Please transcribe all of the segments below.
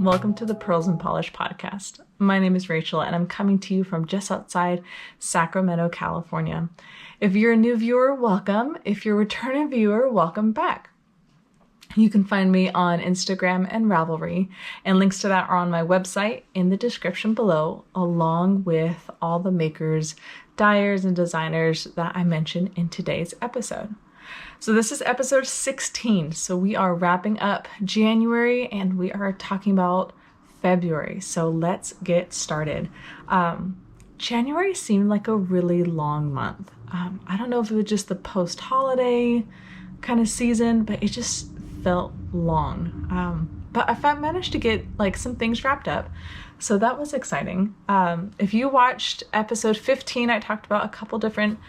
welcome to the Pearls and Polish podcast. My name is Rachel and I'm coming to you from just outside Sacramento, California. If you're a new viewer, welcome. If you're a returning viewer, welcome back. You can find me on Instagram and Ravelry, and links to that are on my website in the description below, along with all the makers, dyers, and designers that I mentioned in today's episode. So this is episode 16. So we are wrapping up January and we are talking about February. So let's get started. January seemed like a really long month. I don't know if it was just the post-holiday kind of season, but it just felt long. But I managed to get like some things wrapped up. So that was exciting. If you watched episode 15, I talked about a couple different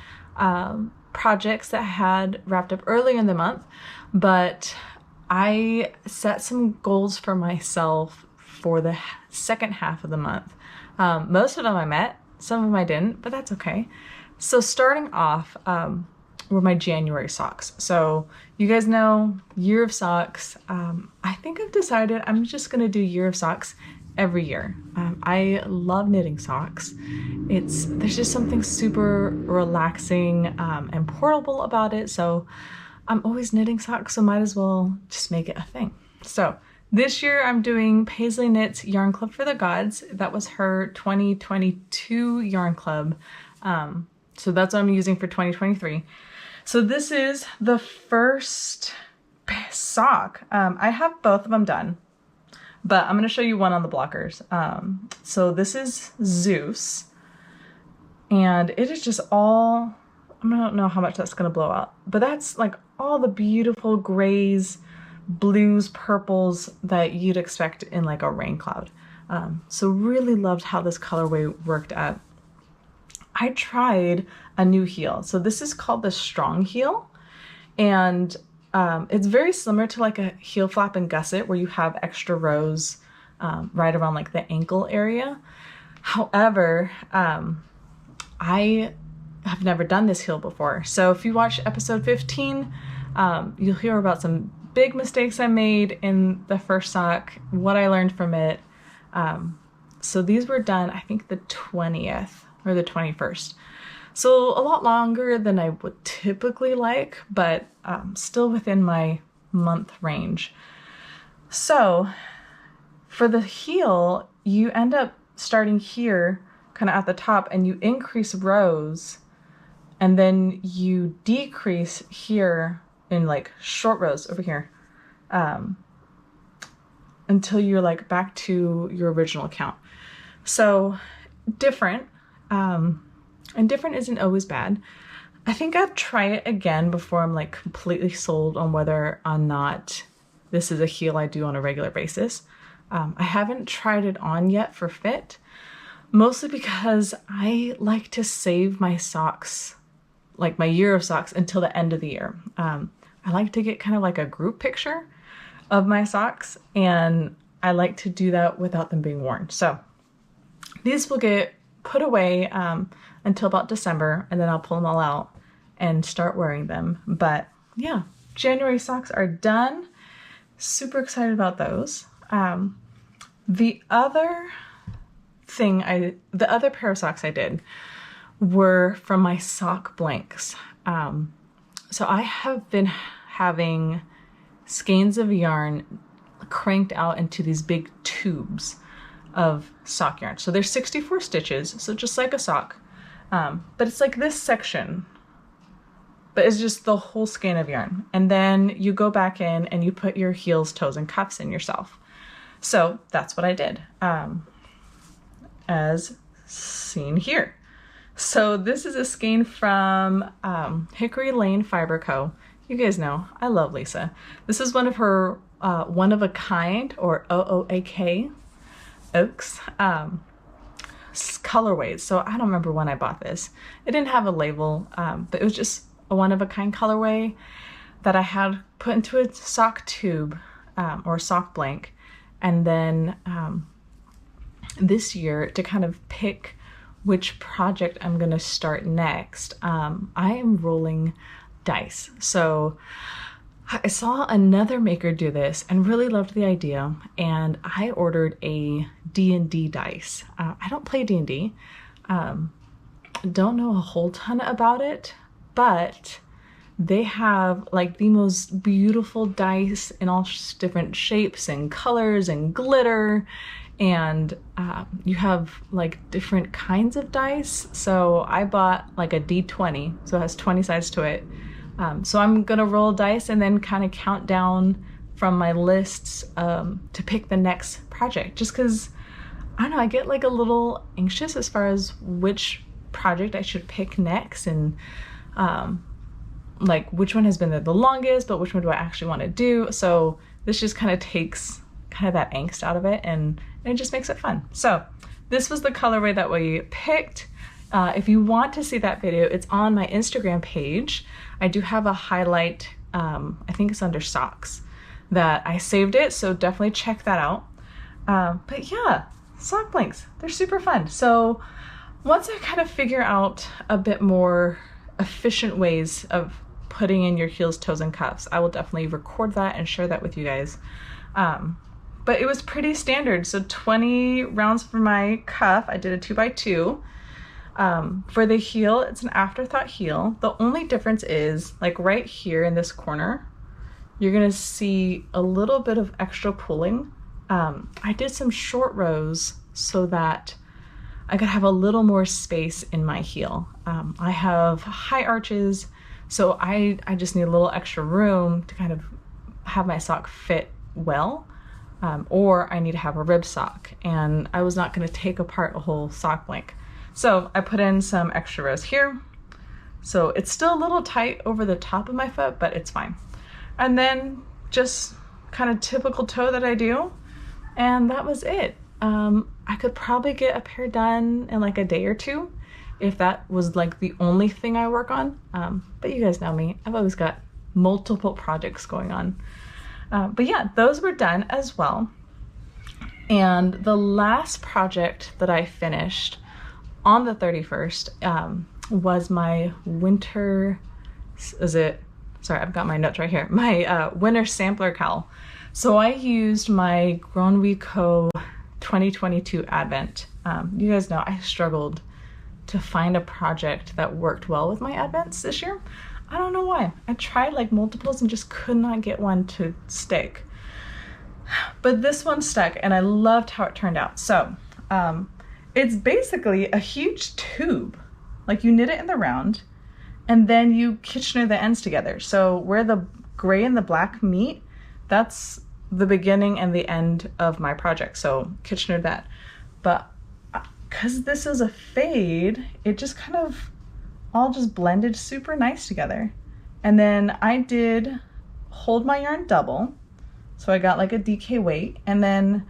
projects that I had wrapped up early in the month, but I set some goals for myself for the second half of the month. Most of them I met, some of them I didn't, but that's okay. So starting off were my January socks. So you guys know, year of socks. I think I've decided I'm just gonna do year of socks every year. I love knitting socks. There's just something super relaxing and portable about it. So I'm always knitting socks, so might as well just make it a thing. So this year I'm doing Pasley Knits Yarn Club for the Gods. That was her 2022 yarn club. So that's what I'm using for 2023. So this is the first sock. I have both of them done, but I'm going to show you one on the blockers. So this is Zeus, and it is just all, I don't know how much that's going to blow out, but that's like all the beautiful grays, blues, purples that you'd expect in like a rain cloud. So really loved how this colorway worked out. I tried a new heel. So this is called the Strong Heel, and it's very similar to like a heel flap and gusset where you have extra rows right around like the ankle area. However, I have never done this heel before. So if you watch episode 15, you'll hear about some big mistakes I made in the first sock, what I learned from it. So these were done, I think the 20th or the 21st. So a lot longer than I would typically like, but still within my month range. So for the heel, you end up starting here kind of at the top and you increase rows and then you decrease here in like short rows over here until you're like back to your original count. So different. And different isn't always bad. I think I'd try it again before I'm like completely sold on whether or not this is a heel I do on a regular basis. I haven't tried it on yet for fit, mostly because I like to save my socks, like my year of socks, until the end of the year. I like to get kind of like a group picture of my socks, and I like to do that without them being worn. So these will get put away until about December, and then I'll pull them all out and start wearing them. But yeah, January socks are done. Super excited about those. The other pair of socks I did were from my sock blanks. So I have been having skeins of yarn cranked out into these big tubes of sock yarn. So there's 64 stitches, so just like a sock, but it's like this section, but it's just the whole skein of yarn. And then you go back in and you put your heels, toes, and cuffs in yourself. So that's what I did, as seen here. So this is a skein from Hickory Lane Fiber Co. You guys know, I love Lisa. This is one of her one of a kind, or OOAK, Oaks colorways. So I don't remember when I bought this. It didn't have a label, but it was just a one-of-a-kind colorway that I had put into a sock tube or sock blank. And then this year, to kind of pick which project I'm going to start next, I am rolling dice. So I saw another maker do this and really loved the idea, and I ordered a D&D dice. I don't play D&D, don't know a whole ton about it, but they have like the most beautiful dice in all different shapes and colors and glitter, and you have like different kinds of dice. So I bought like a D20, so it has 20 sides to it. So I'm gonna roll dice and then kind of count down from my lists to pick the next project, just because I don't know, I get like a little anxious as far as which project I should pick next, and like which one has been there the longest, but which one do I actually want to do. So this just kind of takes kind of that angst out of it, and it just makes it fun. So this was the colorway that we picked. If you want to see that video, it's on my Instagram page. I do have a highlight, I think it's under socks, that I saved it, so definitely check that out. But yeah, sock blinks, they're super fun. So once I kind of figure out a bit more efficient ways of putting in your heels, toes, and cuffs, I will definitely record that and share that with you guys. But it was pretty standard. So 20 rounds for my cuff. I did a 2x2. For the heel, it's an afterthought heel. The only difference is like right here in this corner, you're gonna see a little bit of extra pulling. I did some short rows so that I could have a little more space in my heel. I have high arches, so I just need a little extra room to kind of have my sock fit well, or I need to have a rib sock, and I was not going to take apart a whole sock blank. So I put in some extra rows here. So it's still a little tight over the top of my foot, but it's fine. And then just kind of typical toe that I do, and that was it. I could probably get a pair done in like a day or two if that was like the only thing I work on. But you guys know me, I've always got multiple projects going on. But yeah, those were done as well. And the last project that I finished on the 31st was my winter, sorry, I've got my notes right here, my winter sampler cowl. So I used my Grenouille 2022 Advent. You guys know I struggled to find a project that worked well with my Advents this year. I don't know why. I tried like multiples and just could not get one to stick. But this one stuck, and I loved how it turned out. So it's basically a huge tube. Like you knit it in the round, and then you Kitchener the ends together. So where the gray and the black meet, that's the beginning and the end of my project. So Kitchener that. But because this is a fade, it just kind of all just blended super nice together. And then I did hold my yarn double. So I got like a DK weight, and then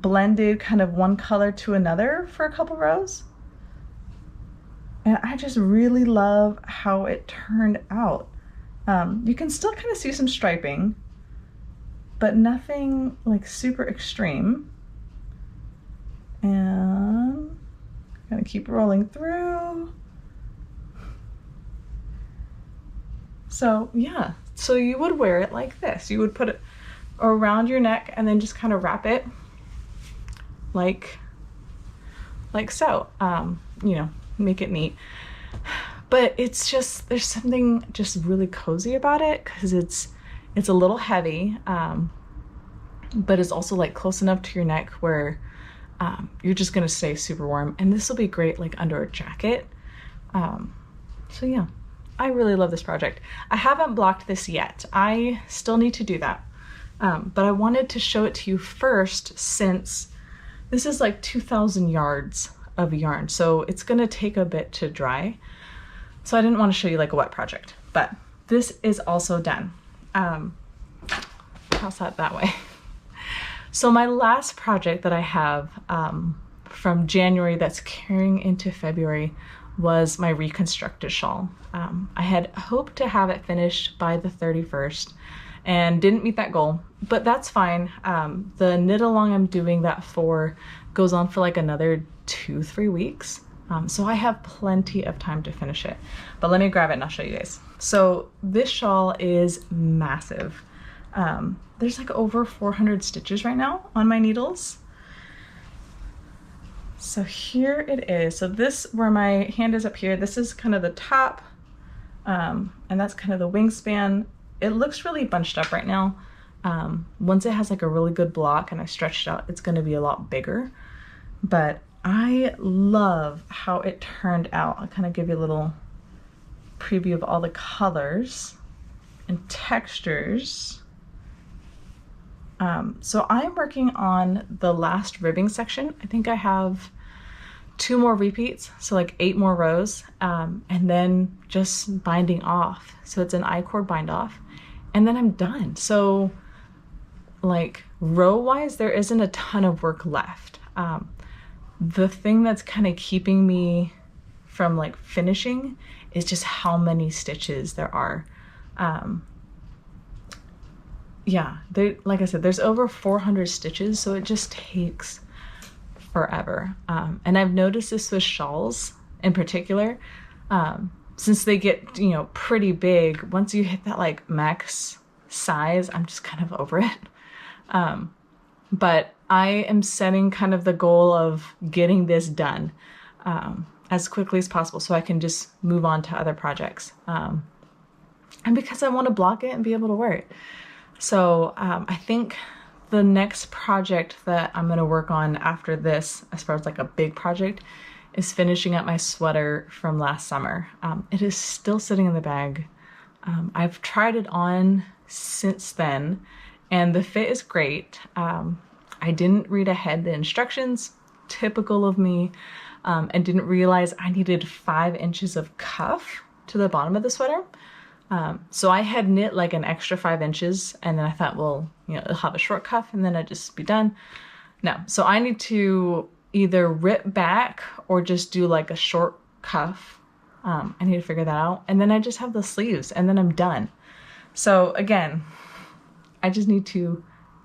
blended kind of one color to another for a couple rows. And I just really love how it turned out. You can still kind of see some striping, but nothing like super extreme. And I'm gonna keep rolling through. So yeah, so you would wear it like this. You would put it around your neck and then just kind of wrap it like so, you know, make it neat. But it's just, there's something just really cozy about it, because it's a little heavy, but it's also like close enough to your neck where you're just gonna stay super warm. And this will be great like under a jacket. So yeah, I really love this project. I haven't blocked this yet. I still need to do that. But I wanted to show it to you first, since this is like 2,000 yards of yarn. So it's gonna take a bit to dry. So I didn't want to show you like a wet project, but this is also done. Pass that way. So my last project that I have from January that's carrying into February was my Reconstructed shawl. I had hoped to have it finished by the 31st and didn't meet that goal, but that's fine. The knit along I'm doing that for goes on for like another 2-3 weeks. So I have plenty of time to finish it. But let me grab it and I'll show you guys. So this shawl is massive. There's like over 400 stitches right now on my needles. So here it is. So this, where my hand is up here, this is kind of the top, and that's kind of the wingspan. It looks really bunched up right now. Once it has like a really good block and I stretch it out, it's gonna be a lot bigger. But I love how it turned out. I'll kind of give you a little preview of all the colors and textures. So I'm working on the last ribbing section. I think I have 2 more repeats, so like 8 more rows, and then just binding off. So it's an I-cord bind off, and then I'm done. So like row wise, there isn't a ton of work left. The thing that's kind of keeping me from like finishing is just how many stitches there are. Yeah, like I said, there's over 400 stitches, so it just takes forever. And I've noticed this with shawls in particular, since they get, you know, pretty big. Once you hit that like max size, I'm just kind of over it. But I am setting kind of the goal of getting this done as quickly as possible so I can just move on to other projects. And because I want to block it and be able to wear it. So I think the next project that I'm going to work on after this, as far as like a big project, is finishing up my sweater from last summer. It is still sitting in the bag. I've tried it on since then, and the fit is great. I didn't read ahead the instructions, typical of me, and didn't realize I needed 5 inches of cuff to the bottom of the sweater. So I had knit like an extra 5 inches, and then I thought, well, you know, it'll have a short cuff and then I'd just be done. No, so I need to either rip back or just do like a short cuff. I need to figure that out. And then I just have the sleeves and then I'm done. So again, I just need to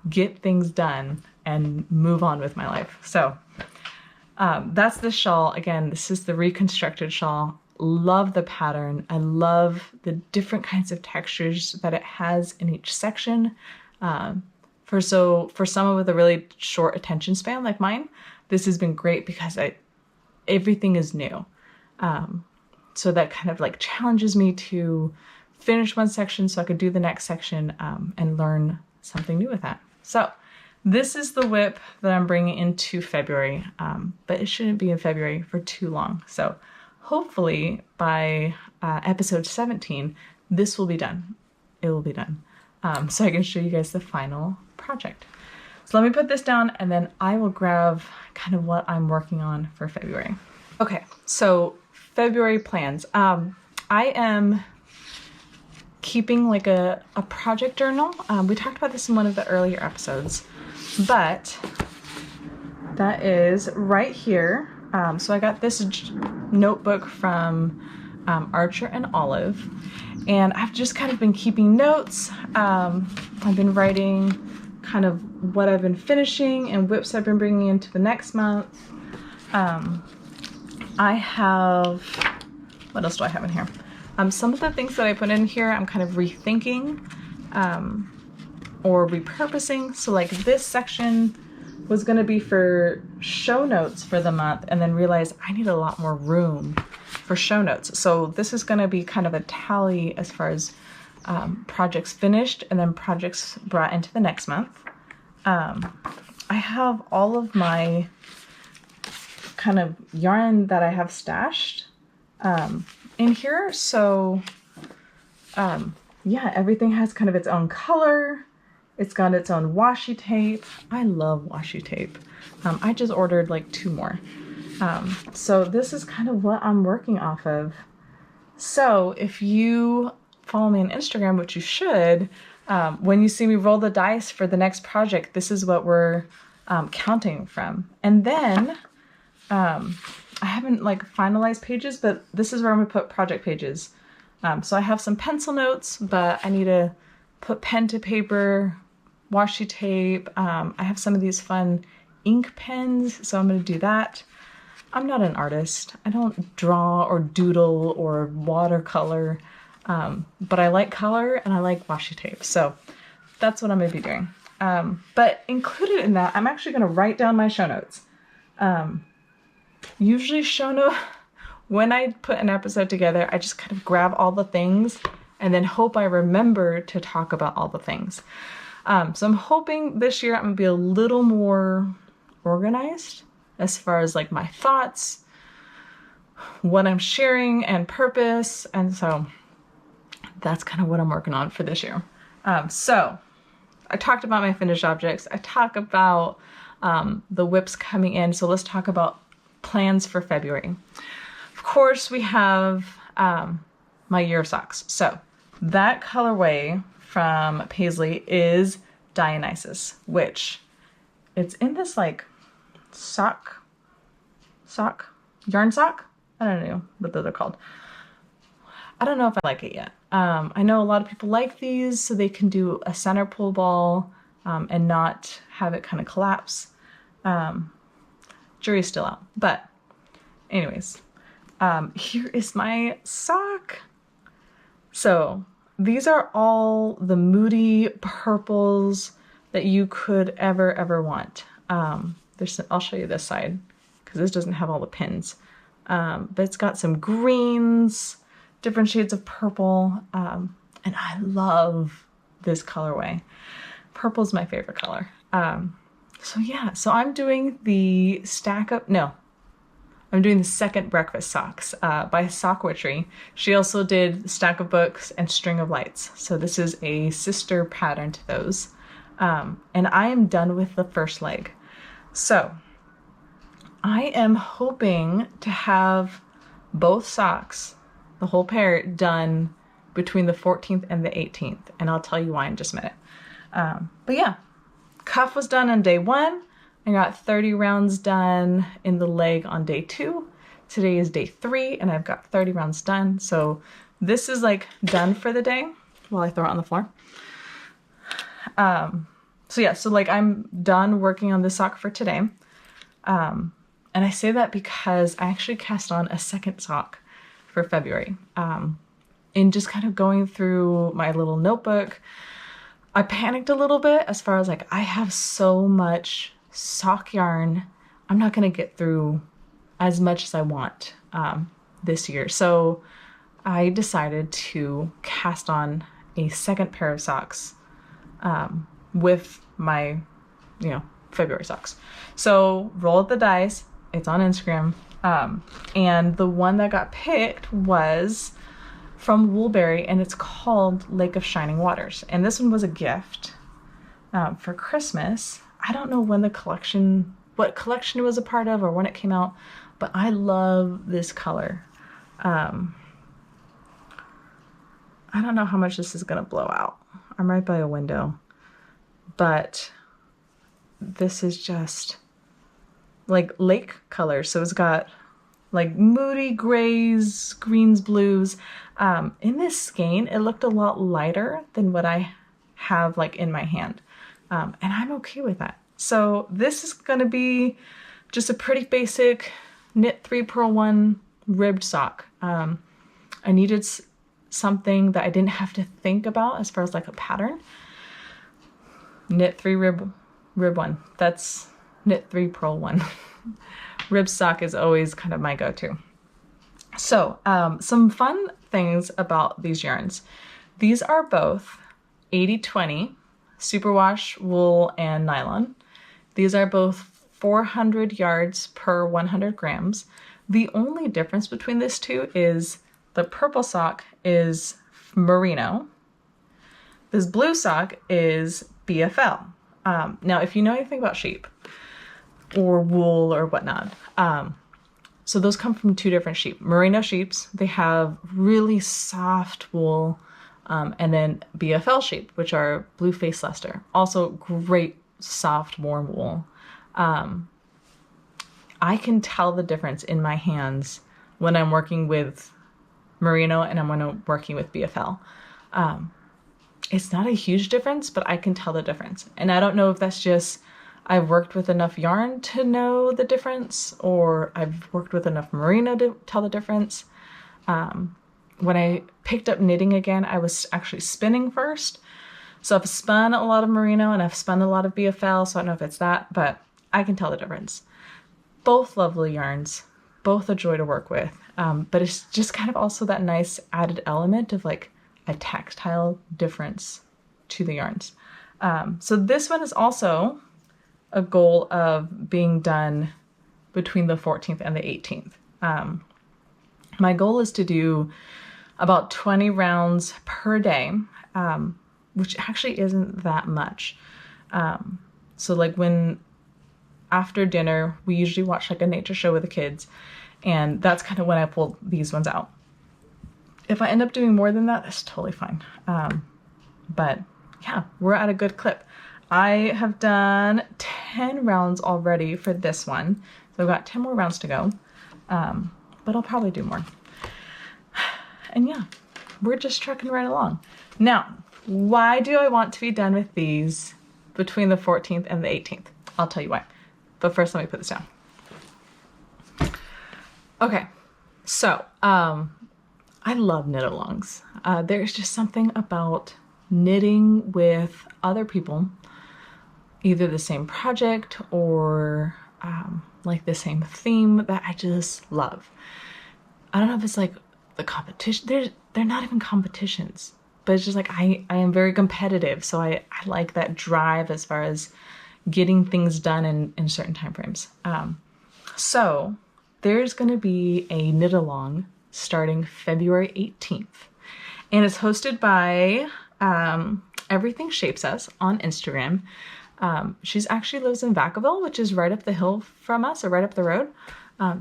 get things done and move on with my life. So that's the shawl. Again, this is the Reconstructed shawl. Love the pattern. I love the different kinds of textures that it has in each section. For someone with a really short attention span like mine, this has been great because everything is new. So that kind of like challenges me to finish one section so I could do the next section and learn something new with that. So this is the whip that I'm bringing into February, but it shouldn't be in February for too long. So hopefully by episode 17, this will be done. It will be done. So I can show you guys the final project. So let me put this down and then I will grab kind of what I'm working on for February. Okay, so February plans. I am keeping like a project journal. We talked about this in one of the earlier episodes, but that is right here. So I got this notebook from Archer and Olive, and I've just kind of been keeping notes. I've been writing kind of what I've been finishing and whips I've been bringing into the next month. I have, what else do I have in here? Some of the things that I put in here, I'm kind of rethinking or repurposing. So like this section was going to be for show notes for the month, and then realized I need a lot more room for show notes. So this is going to be kind of a tally as far as projects finished and then projects brought into the next month. I have all of my kind of yarn that I have stashed in here. So yeah, everything has kind of its own color. It's got its own washi tape. I love washi tape. I just ordered like 2 more. So this is kind of what I'm working off of. So if you follow me on Instagram, which you should, when you see me roll the dice for the next project, this is what we're counting from. And then I haven't like finalized pages, but this is where I'm gonna put project pages. So I have some pencil notes, but I need to put pen to paper, washi tape. I have some of these fun ink pens, so I'm going to do that. I'm not an artist. I don't draw or doodle or watercolor, but I like color and I like washi tape. So that's what I'm going to be doing. But included in that, I'm actually going to write down my show notes. Usually when I put an episode together, I just kind of grab all the things and then hope I remember to talk about all the things. So I'm hoping this year I'm going to be a little more organized as far as like my thoughts, what I'm sharing, and purpose. And so that's kind of what I'm working on for this year. So I talked about my finished objects. I talk about the whips coming in. So let's talk about plans for February. Of course, we have my year of socks. So that colorway from Pasley is Dionysus, which it's in this like yarn sock. I don't know what those are called. I don't know if I like it yet. I know a lot of people like these so they can do a center pull ball and not have it kind of collapse. Jury's still out. But anyways, here is my sock. So these are all the moody purples that you could ever want. I'll show you this side because this doesn't have all the pins. But it's got some greens, different shades of purple, and I love this colorway. Purple is my favorite color. So I'm doing the I'm doing the second breakfast socks by Sock Witchery. She also did Stack of Books and String of Lights. So this is a sister pattern to those. And I am done with the first leg. So I am hoping to have both socks, the whole pair, done between the 14th and the 18th. And I'll tell you why in just a minute. But yeah, cuff was done on day 1. I got 30 rounds done in the leg on day 2. Today is day 3 and I've got 30 rounds done. So this is like done for the day while I throw it on the floor. So like I'm done working on this sock for today. And I say that because I actually cast on a second sock for February. In just kind of going through my little notebook, I panicked a little bit as far as like, I have so much sock yarn. I'm not going to get through as much as I want this year. So I decided to cast on a second pair of socks with my, February socks. So roll the dice. It's on Instagram. And the one that got picked was from Woolberry, and it's called Lake of Shining Waters. And this one was a gift for Christmas. I don't know what collection it was a part of or when it came out, but I love this color. I don't know how much this is going to blow out. I'm right by a window, but this is just like lake color. So it's got like moody grays, greens, blues. In this skein, it looked a lot lighter than what I have like in my hand. And I'm okay with that. So this is going to be just a pretty basic knit 3 purl 1 ribbed sock. I needed something that I didn't have to think about as far as like a pattern. Knit 3 rib 1. That's knit 3 purl 1. Rib sock is always kind of my go-to. So some fun things about these yarns. These are both 80/20 superwash wool and nylon. These are both 400 yards per 100 grams. The only difference between these two is the purple sock is merino. This blue sock is BFL. Now, if you know anything about sheep or wool or whatnot, so those come from 2 different sheep. Merino sheeps, they have really soft wool, and then BFL sheep, which are blue face Leicester, also great soft warm wool. I can tell the difference in my hands when I'm working with merino and when I'm working with BFL. It's not a huge difference, but I can tell the difference. And I don't know if that's just I've worked with enough yarn to know the difference, or I've worked with enough merino to tell the difference. When I picked up knitting again, I was actually spinning first. So I've spun a lot of merino and I've spun a lot of BFL, so I don't know if it's that, but I can tell the difference. Both lovely yarns, both a joy to work with, but it's just kind of also that nice added element of like a tactile difference to the yarns. So this one is also a goal of being done between the 14th and the 18th. My goal is to do about 20 rounds per day, which actually isn't that much. So like after dinner, we usually watch like a nature show with the kids, and that's kind of when I pull these ones out. If I end up doing more than that, that's totally fine. But yeah, we're at a good clip. I have done 10 rounds already for this one. So I've got 10 more rounds to go, but I'll probably do more. And yeah, we're just trucking right along. Now, why do I want to be done with these between the 14th and the 18th? I'll tell you why. But first, let me put this down. Okay, so I love knit-alongs. There's just something about knitting with other people, either the same project or like the same theme, that I just love. I don't know if it's like the competition. They're not even competitions, but it's just like I am very competitive, so I like that drive as far as getting things done in certain time frames. So there's going to be a knit-along starting February 18th, and it's hosted by Everything Shapes Us on Instagram. She's actually lives in Vacaville, which is right up the hill from us, or right up the road.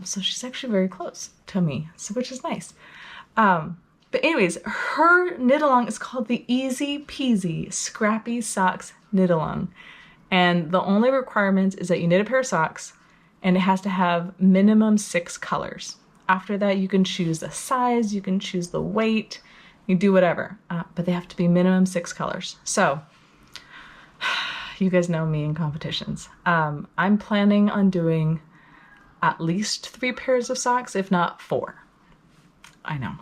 So she's actually very close to me, so which is nice. But anyways, her knit-along is called the Easy Peasy Scrappy Socks Knit-along. And the only requirement is that you knit a pair of socks, and it has to have minimum 6 colors. After that, you can choose the size, you can choose the weight, you do whatever, but they have to be minimum 6 colors. So you guys know me in competitions. I'm planning on doing at least 3 pairs of socks, if not 4. I know.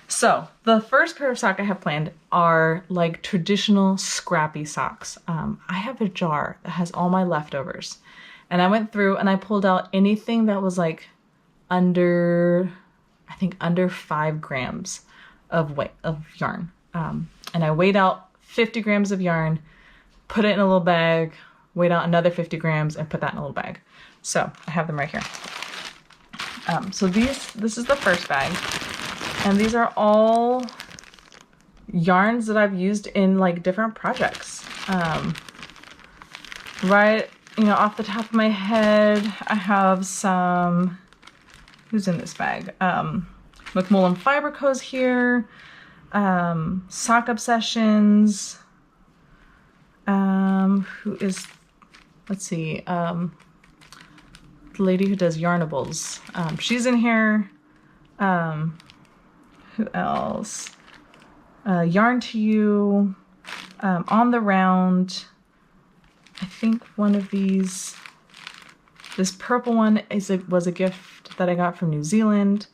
So the first pair of socks I have planned are like traditional scrappy socks. I have a jar that has all my leftovers, and I went through and I pulled out anything that was like under 5 grams of weight of yarn. And I weighed out 50 grams of yarn, put it in a little bag, weighed out another 50 grams and put that in a little bag. So I have them right here. So this is the first bag, and these are all yarns that I've used in like different projects. Right, off the top of my head, I have some, who's in this bag? McMullen Fiber Co's here, Sock Obsessions, who is, let's see, the lady who does Yarnables. She's in here. Who else? Yarn to You, On the Round. I think one of these, this purple one was a gift that I got from New Zealand.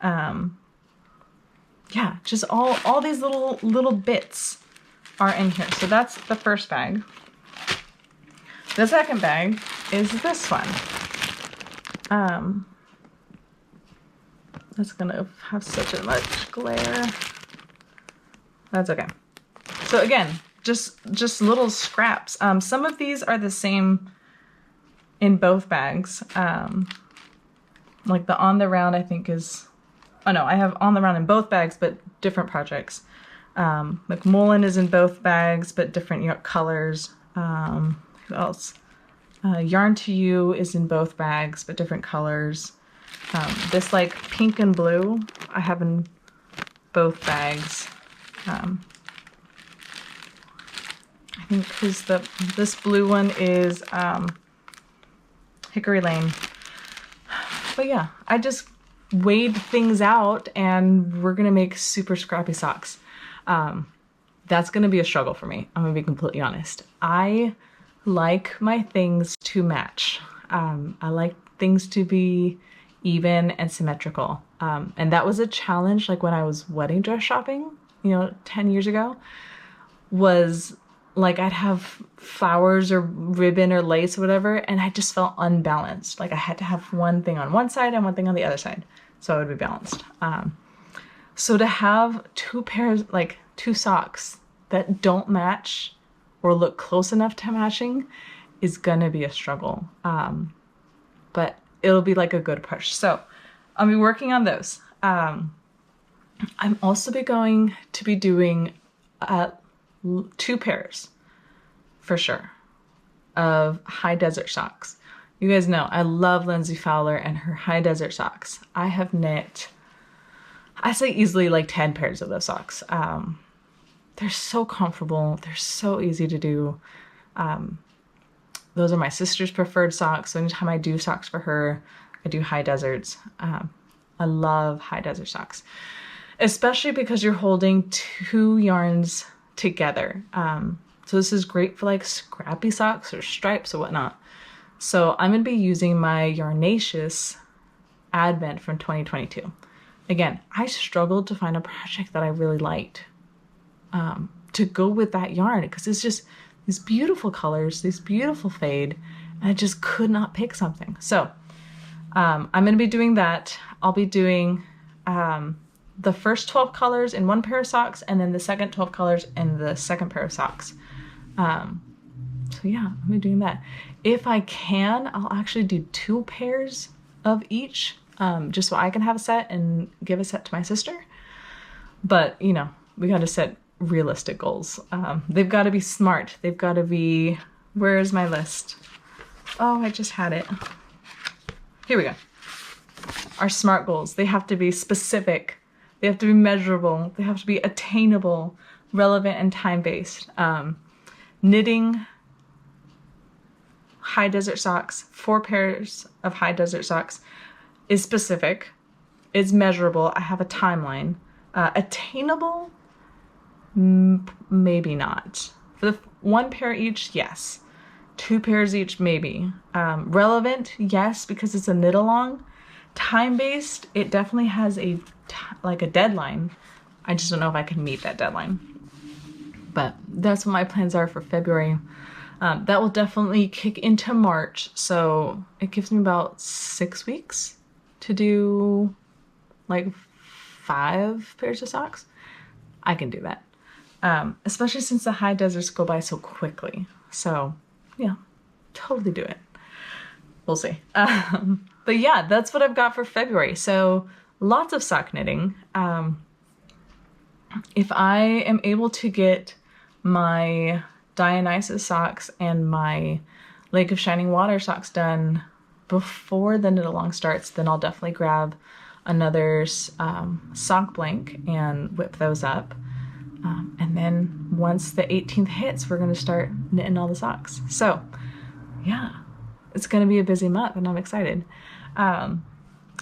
Yeah, just all these little bits are in here. So that's the first bag. The second bag is this one. That's gonna have such a much glare. That's okay. So again, just little scraps. Some of these are the same in both bags. Like the On the Round I think is, oh no, I have On the Round in both bags, but different projects. McMullen is in both bags, but different colors. Who else? Yarn to You is in both bags, but different colors. This like pink and blue, I have in both bags. I think this blue one is Hickory Lane. But yeah, I just weighed things out, and we're gonna make super scrappy socks. That's gonna be a struggle for me. I'm gonna be completely honest. I like my things to match. I like things to be even and symmetrical. And that was a challenge, like when I was wedding dress shopping, 10 years ago, was like I'd have flowers or ribbon or lace or whatever, and I just felt unbalanced. Like I had to have one thing on one side and one thing on the other side, so I would be balanced. So to have two pairs, like two socks that don't match or look close enough to matching is gonna be a struggle. But it'll be like a good push. So I'll be working on those. I'm also going to be doing 2 pairs for sure of high desert socks. You guys know I love Lindsay Fowler and her high desert socks. I have knit, I say easily like 10 pairs of those socks. They're so comfortable. They're so easy to do. Those are my sister's preferred socks. So anytime I do socks for her, I do high deserts. I love high desert socks, especially because you're holding 2 yarns together. So this is great for like scrappy socks or stripes or whatnot. So I'm going to be using my Yarnaceous Advent from 2022. Again, I struggled to find a project that I really liked to go with that yarn, because it's just these beautiful colors, these beautiful fade, and I just could not pick something. So I'm going to be doing that. I'll be doing the first 12 colors in one pair of socks, and then the second 12 colors in the second pair of socks. So yeah, I'm gonna be doing that. If I can, I'll actually do 2 pairs of each, just so I can have a set and give a set to my sister. But we gotta set realistic goals. They've got to be smart. They've got to be, where's my list? Oh, I just had it. Here we go. Our SMART goals. They have to be specific. They have to be measurable. They have to be attainable, relevant, and time-based. Knitting high desert socks, 4 pairs of high desert socks, is specific. It's measurable. I have a timeline. Attainable? Maybe not. For the 1 pair each, yes. 2 pairs each, maybe. Relevant, yes, because it's a knit along. Time-based, it definitely has a deadline. I just don't know if I can meet that deadline. But that's what my plans are for February. That will definitely kick into March, so it gives me about 6 weeks to do like 5 pairs of socks. I can do that. Especially since the high deserts go by so quickly. So yeah, totally do it. We'll see. But yeah, that's what I've got for February. So lots of sock knitting. If I am able to get my Dionysus socks and my Lake of Shining Water socks done before the knit along starts, then I'll definitely grab another sock blank and whip those up. And then once the 18th hits, we're going to start knitting all the socks. So yeah, it's going to be a busy month and I'm excited.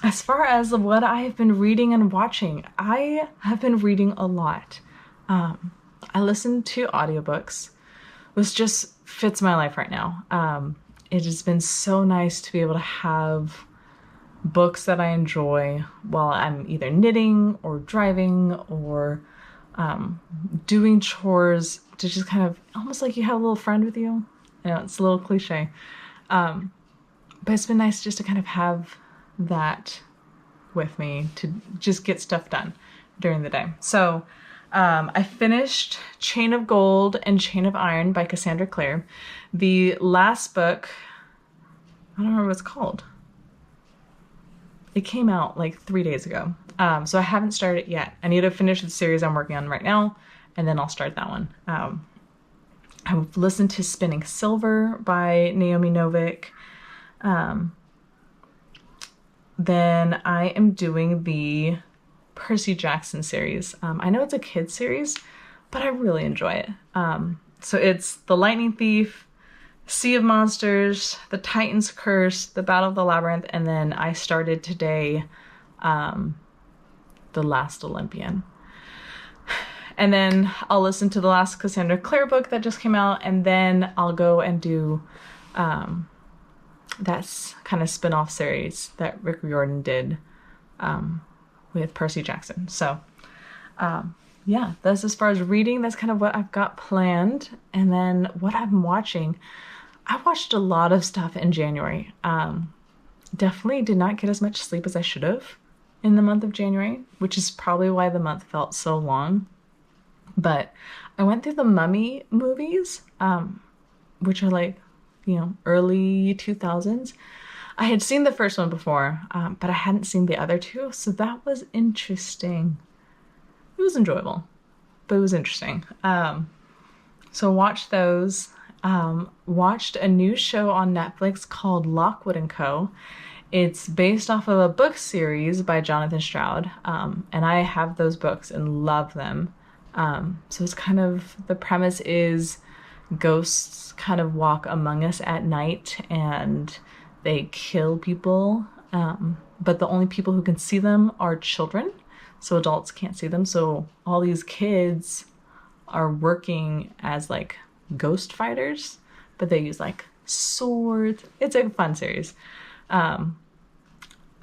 As far as what I've been reading and watching, I have been reading a lot. I listen to audiobooks, which just fits my life right now. It has been so nice to be able to have books that I enjoy while I'm either knitting or driving or doing chores, to just kind of almost like you have a little friend with you. It's a little cliche. But it's been nice just to kind of have that with me to just get stuff done during the day. So I finished Chain of Gold and Chain of Iron by Cassandra Clare. The last book, I don't remember what it's called. It came out like 3 days ago. So I haven't started it yet. I need to finish the series I'm working on right now, and then I'll start that one. I've listened to Spinning Silver by Naomi Novick. Then I am doing the Percy Jackson series. I know it's a kid's series, but I really enjoy it. So it's The Lightning Thief, Sea of Monsters, The Titan's Curse, The Battle of the Labyrinth, and then I started today The Last Olympian. And then I'll listen to the last Cassandra Clare book that just came out, and then I'll go and do that kind of spin-off series that Rick Riordan did with Percy Jackson. So yeah, that's as far as reading. That's kind of what I've got planned. And then what I'm watching, I watched a lot of stuff in January. Definitely did not get as much sleep as I should have in the month of January, which is probably why the month felt so long. But I went through the Mummy movies, which are like, you know, early 2000s. I had seen the first one before, but I hadn't seen the other two. So that was interesting. It was enjoyable, but it was interesting. So watched those. Watched a new show on Netflix called Lockwood & Co. It's based off of a book series by Jonathan Stroud. And I have those books and love them. So it's kind of, the premise is ghosts kind of walk among us at night and they kill people. But the only people who can see them are children. So adults can't see them. So all these kids are working as like ghost fighters, but they use like swords. It's a fun series.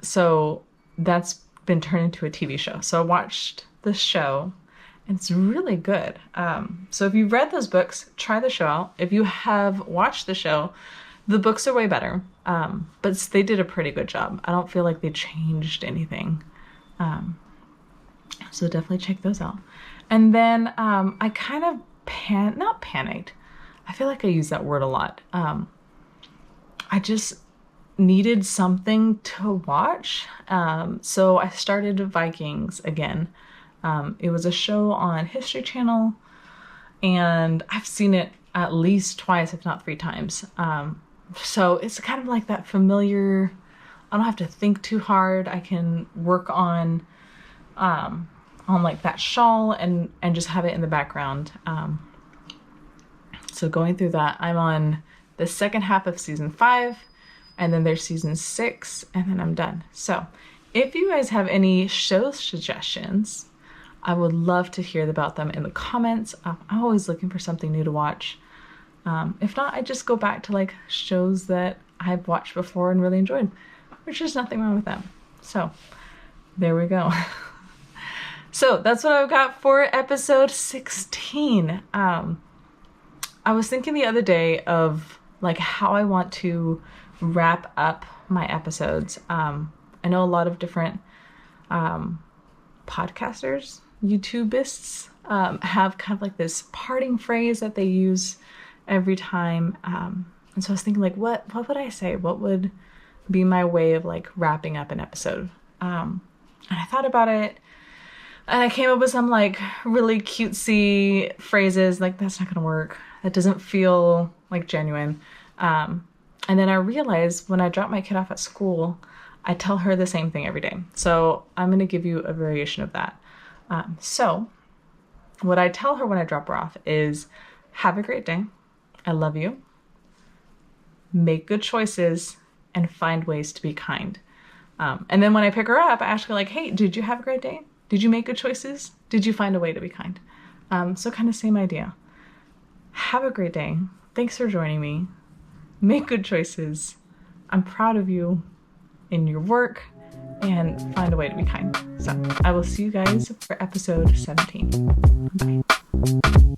So that's been turned into a TV show. So I watched the show and it's really good. So if you've read those books, try the show out. If you have watched the show, the books are way better. But they did a pretty good job. I don't feel like they changed anything. So definitely check those out. And then I kind of not panicked. I feel like I use that word a lot. I just needed something to watch. So I started Vikings again. It was a show on History Channel, and I've seen it at least twice, if not 3 times. So it's kind of like that familiar, I don't have to think too hard. I can work on like that shawl and just have it in the background. So going through that, I'm on the second half of season 5, and then there's season 6, and then I'm done. So if you guys have any show suggestions, I would love to hear about them in the comments. I'm always looking for something new to watch. If not, I just go back to like shows that I've watched before and really enjoyed, which is nothing wrong with them. So there we go. So that's what I've got for episode 16. I was thinking the other day of like how I want to wrap up my episodes. I know a lot of different podcasters, YouTubists, have kind of like this parting phrase that they use every time. And so I was thinking like, what would I say? What would be my way of like wrapping up an episode? And I thought about it. And I came up with some like really cutesy phrases, like that's not gonna work. That doesn't feel like genuine. And then I realized when I drop my kid off at school, I tell her the same thing every day. So I'm gonna give you a variation of that. So what I tell her when I drop her off is, have a great day. I love you. Make good choices and find ways to be kind. And then when I pick her up, I ask her like, hey, did you have a great day? Did you make good choices? Did you find a way to be kind? So kind of same idea. Have a great day. Thanks for joining me. Make good choices. I'm proud of you in your work, and find a way to be kind. So I will see you guys for episode 17. Bye.